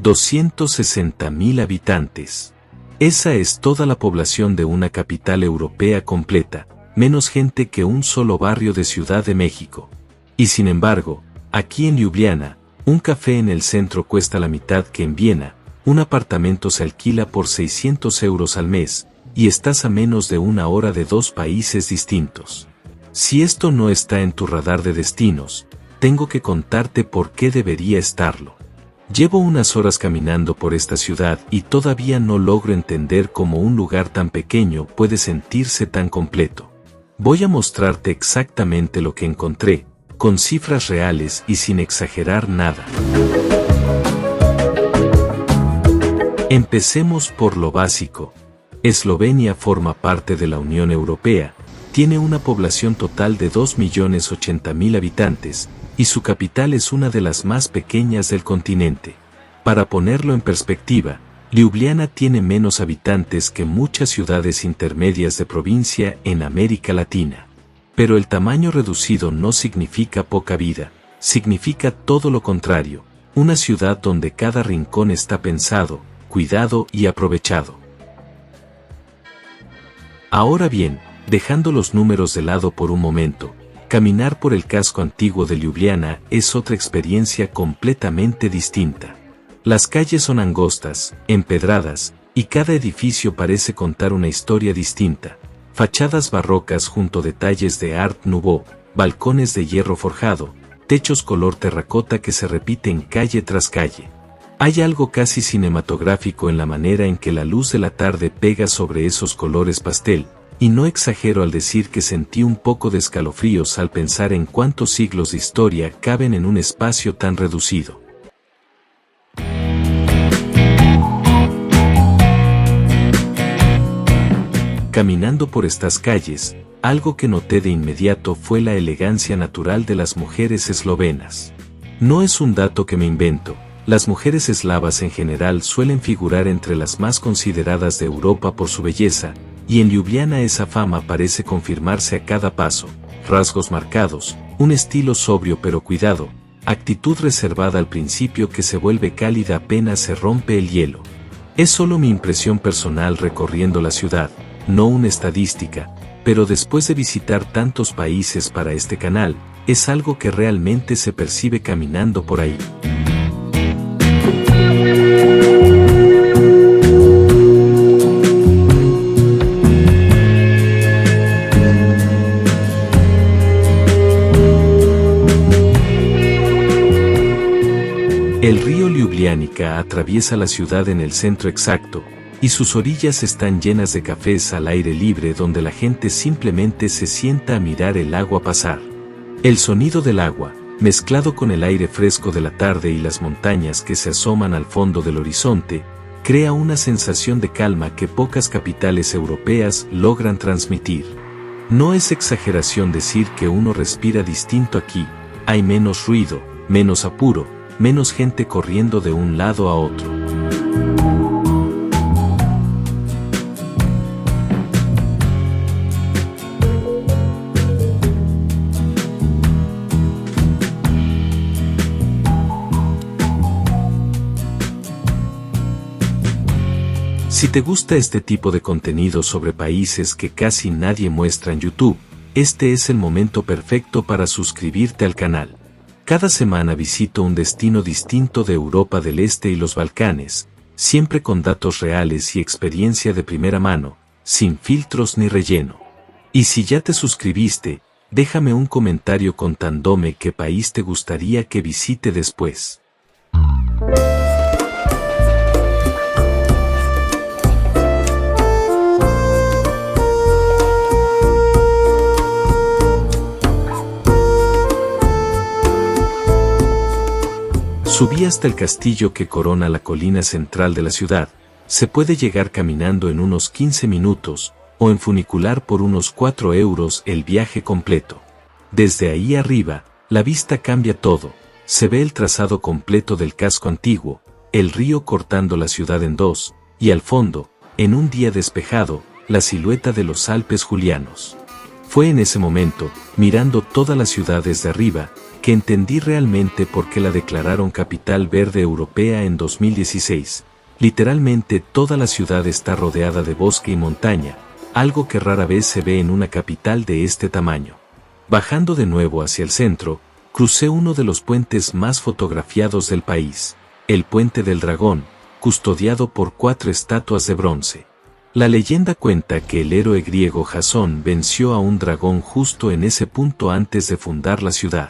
260.000 habitantes. Esa es toda la población de una capital europea completa, menos gente que un solo barrio de Ciudad de México. Y sin embargo, aquí en Ljubljana, un café en el centro cuesta la mitad que en Viena, un apartamento se alquila por 600 euros al mes, y estás a menos de una hora de dos países distintos. Si esto no está en tu radar de destinos, tengo que contarte por qué debería estarlo. Llevo unas horas caminando por esta ciudad y todavía no logro entender cómo un lugar tan pequeño puede sentirse tan completo. Voy a mostrarte exactamente lo que encontré, con cifras reales y sin exagerar nada. Empecemos por lo básico. Eslovenia forma parte de la Unión Europea, tiene una población total de 2.080.000 habitantes, y su capital es una de las más pequeñas del continente. Para ponerlo en perspectiva, Ljubljana tiene menos habitantes que muchas ciudades intermedias de provincia en América Latina. Pero el tamaño reducido no significa poca vida, significa todo lo contrario, una ciudad donde cada rincón está pensado, cuidado y aprovechado. Ahora bien, dejando los números de lado por un momento, caminar por el casco antiguo de Ljubljana es otra experiencia completamente distinta. Las calles son angostas, empedradas, y cada edificio parece contar una historia distinta. Fachadas barrocas junto a detalles de Art Nouveau, balcones de hierro forjado, techos color terracota que se repiten calle tras calle. Hay algo casi cinematográfico en la manera en que la luz de la tarde pega sobre esos colores pastel, y no exagero al decir que sentí un poco de escalofríos al pensar en cuántos siglos de historia caben en un espacio tan reducido. Caminando por estas calles, algo que noté de inmediato fue la elegancia natural de las mujeres eslovenas. No es un dato que me invento, las mujeres eslavas en general suelen figurar entre las más consideradas de Europa por su belleza, y en Ljubljana esa fama parece confirmarse a cada paso, rasgos marcados, un estilo sobrio pero cuidado, actitud reservada al principio que se vuelve cálida apenas se rompe el hielo. Es solo mi impresión personal recorriendo la ciudad, no una estadística, pero después de visitar tantos países para este canal, es algo que realmente se percibe caminando por ahí. El río Ljubljanica atraviesa la ciudad en el centro exacto, y sus orillas están llenas de cafés al aire libre donde la gente simplemente se sienta a mirar el agua pasar. El sonido del agua, mezclado con el aire fresco de la tarde y las montañas que se asoman al fondo del horizonte, crea una sensación de calma que pocas capitales europeas logran transmitir. No es exageración decir que uno respira distinto aquí, hay menos ruido, menos apuro, menos gente corriendo de un lado a otro. Si te gusta este tipo de contenido sobre países que casi nadie muestra en YouTube, este es el momento perfecto para suscribirte al canal. Cada semana visito un destino distinto de Europa del Este y los Balcanes, siempre con datos reales y experiencia de primera mano, sin filtros ni relleno. Y si ya te suscribiste, déjame un comentario contándome qué país te gustaría que visite después. Subí hasta el castillo que corona la colina central de la ciudad. Se puede llegar caminando en unos 15 minutos, o en funicular por unos 4 euros el viaje completo. Desde ahí arriba, la vista cambia todo, se ve el trazado completo del casco antiguo, el río cortando la ciudad en dos, y al fondo, en un día despejado, la silueta de los Alpes julianos. Fue en ese momento, mirando toda la ciudad desde arriba, que entendí realmente por qué la declararon capital verde europea en 2016. Literalmente toda la ciudad está rodeada de bosque y montaña, algo que rara vez se ve en una capital de este tamaño. Bajando de nuevo hacia el centro, crucé uno de los puentes más fotografiados del país, el Puente del Dragón, custodiado por 4 estatuas de bronce. La leyenda cuenta que el héroe griego Jasón venció a un dragón justo en ese punto antes de fundar la ciudad.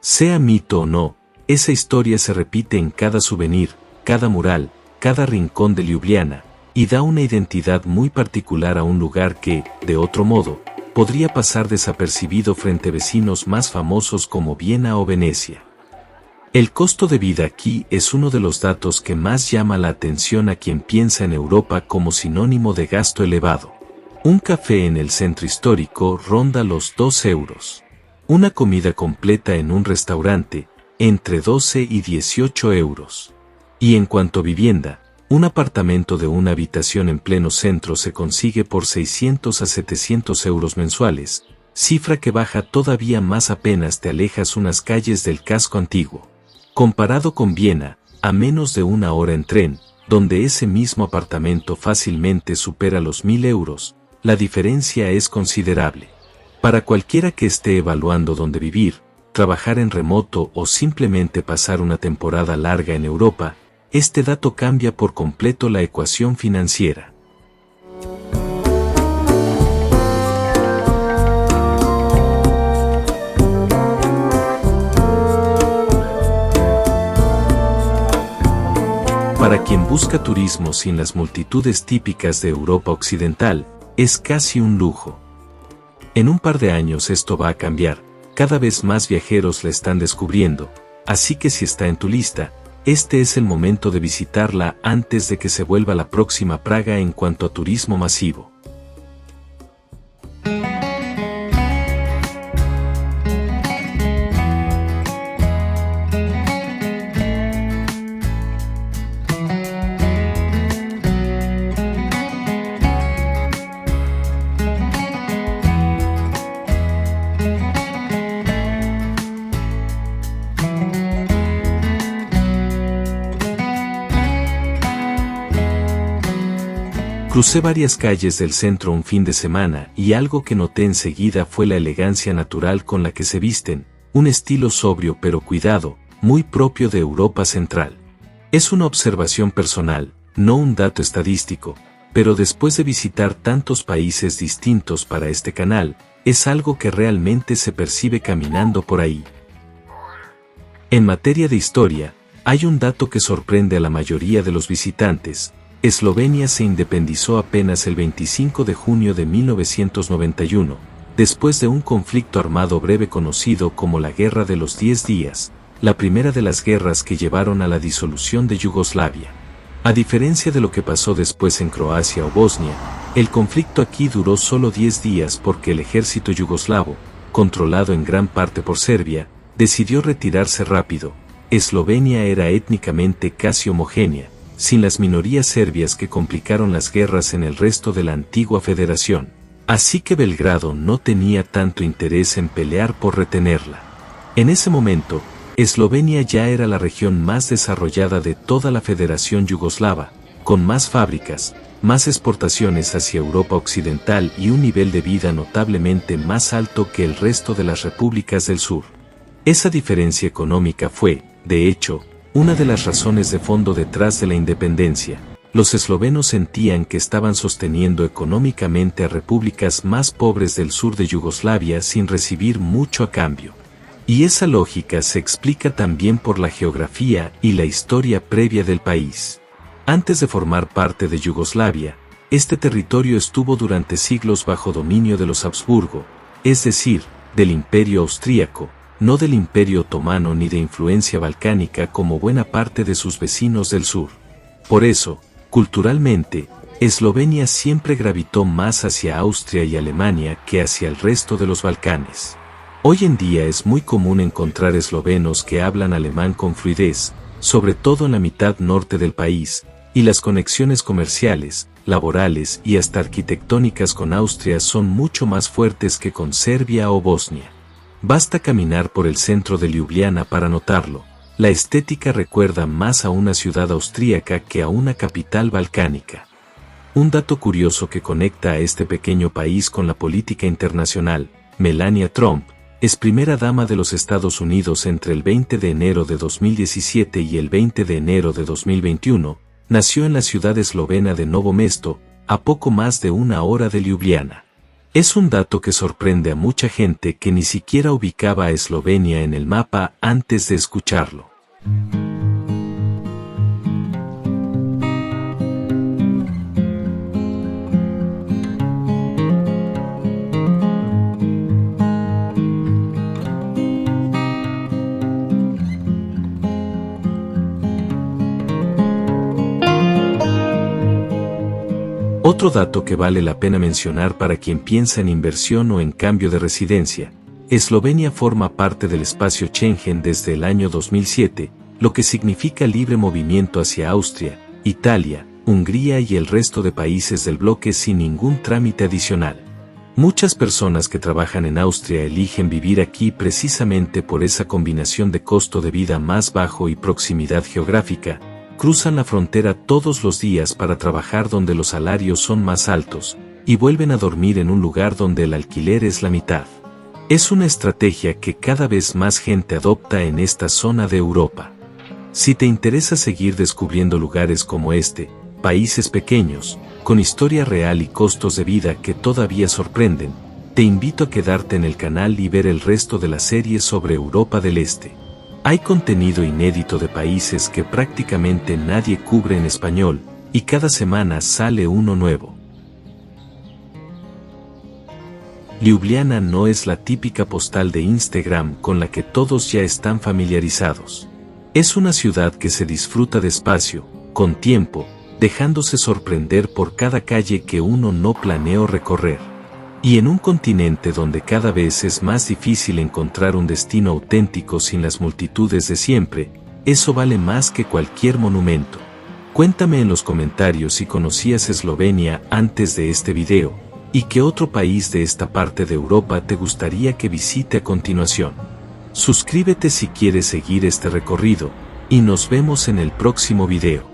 Sea mito o no, esa historia se repite en cada souvenir, cada mural, cada rincón de Ljubljana, y da una identidad muy particular a un lugar que, de otro modo, podría pasar desapercibido frente a vecinos más famosos como Viena o Venecia. El costo de vida aquí es uno de los datos que más llama la atención a quien piensa en Europa como sinónimo de gasto elevado. Un café en el centro histórico ronda los 2 euros. Una comida completa en un restaurante, entre 12 y 18 euros. Y en cuanto a vivienda, un apartamento de una habitación en pleno centro se consigue por 600 a 700 euros mensuales, cifra que baja todavía más apenas te alejas unas calles del casco antiguo. Comparado con Viena, a menos de 1 hora en tren, donde ese mismo apartamento fácilmente supera los 1000 euros, la diferencia es considerable. Para cualquiera que esté evaluando dónde vivir, trabajar en remoto o simplemente pasar una temporada larga en Europa, este dato cambia por completo la ecuación financiera. Para quien busca turismo sin las multitudes típicas de Europa Occidental, es casi un lujo. En un par de años esto va a cambiar, cada vez más viajeros la están descubriendo, así que si está en tu lista, este es el momento de visitarla antes de que se vuelva la próxima Praga en cuanto a turismo masivo. Crucé varias calles del centro un fin de semana y algo que noté enseguida fue la elegancia natural con la que se visten, un estilo sobrio pero cuidado, muy propio de Europa Central. Es una observación personal, no un dato estadístico, pero después de visitar tantos países distintos para este canal, es algo que realmente se percibe caminando por ahí. En materia de historia, hay un dato que sorprende a la mayoría de los visitantes. Eslovenia se independizó apenas el 25 de junio de 1991, después de un conflicto armado breve conocido como la Guerra de los 10 días, la primera de las guerras que llevaron a la disolución de Yugoslavia. A diferencia de lo que pasó después en Croacia o Bosnia, el conflicto aquí duró solo 10 días porque el ejército yugoslavo, controlado en gran parte por Serbia, decidió retirarse rápido. Eslovenia era étnicamente casi homogénea, sin las minorías serbias que complicaron las guerras en el resto de la antigua federación, así que Belgrado no tenía tanto interés en pelear por retenerla. En ese momento, Eslovenia ya era la región más desarrollada de toda la Federación Yugoslava, con más fábricas, más exportaciones hacia Europa Occidental y un nivel de vida notablemente más alto que el resto de las repúblicas del sur. Esa diferencia económica fue, de hecho, una de las razones de fondo detrás de la independencia. Los eslovenos sentían que estaban sosteniendo económicamente a repúblicas más pobres del sur de Yugoslavia sin recibir mucho a cambio. Y esa lógica se explica también por la geografía y la historia previa del país. Antes de formar parte de Yugoslavia, este territorio estuvo durante siglos bajo dominio de los Habsburgo, es decir, del Imperio Austríaco, no del Imperio Otomano ni de influencia balcánica como buena parte de sus vecinos del sur. Por eso, culturalmente, Eslovenia siempre gravitó más hacia Austria y Alemania que hacia el resto de los Balcanes. Hoy en día es muy común encontrar eslovenos que hablan alemán con fluidez, sobre todo en la mitad norte del país, y las conexiones comerciales, laborales y hasta arquitectónicas con Austria son mucho más fuertes que con Serbia o Bosnia. Basta caminar por el centro de Ljubljana para notarlo. La estética recuerda más a una ciudad austríaca que a una capital balcánica. Un dato curioso que conecta a este pequeño país con la política internacional: Melania Trump es primera dama de los Estados Unidos entre el 20 de enero de 2017 y el 20 de enero de 2021, nació en la ciudad eslovena de Novo Mesto, a poco más de una hora de Ljubljana. Es un dato que sorprende a mucha gente que ni siquiera ubicaba a Eslovenia en el mapa antes de escucharlo. Otro dato que vale la pena mencionar para quien piensa en inversión o en cambio de residencia: Eslovenia forma parte del espacio Schengen desde el año 2007, lo que significa libre movimiento hacia Austria, Italia, Hungría y el resto de países del bloque sin ningún trámite adicional. Muchas personas que trabajan en Austria eligen vivir aquí precisamente por esa combinación de costo de vida más bajo y proximidad geográfica. Cruzan la frontera todos los días para trabajar donde los salarios son más altos, y vuelven a dormir en un lugar donde el alquiler es la mitad. Es una estrategia que cada vez más gente adopta en esta zona de Europa. Si te interesa seguir descubriendo lugares como este, países pequeños, con historia real y costos de vida que todavía sorprenden, te invito a quedarte en el canal y ver el resto de la serie sobre Europa del Este. Hay contenido inédito de países que prácticamente nadie cubre en español, y cada semana sale uno nuevo. Ljubljana no es la típica postal de Instagram con la que todos ya están familiarizados. Es una ciudad que se disfruta despacio, con tiempo, dejándose sorprender por cada calle que uno no planeó recorrer. Y en un continente donde cada vez es más difícil encontrar un destino auténtico sin las multitudes de siempre, eso vale más que cualquier monumento. Cuéntame en los comentarios si conocías Eslovenia antes de este video, y qué otro país de esta parte de Europa te gustaría que visite a continuación. Suscríbete si quieres seguir este recorrido, y nos vemos en el próximo video.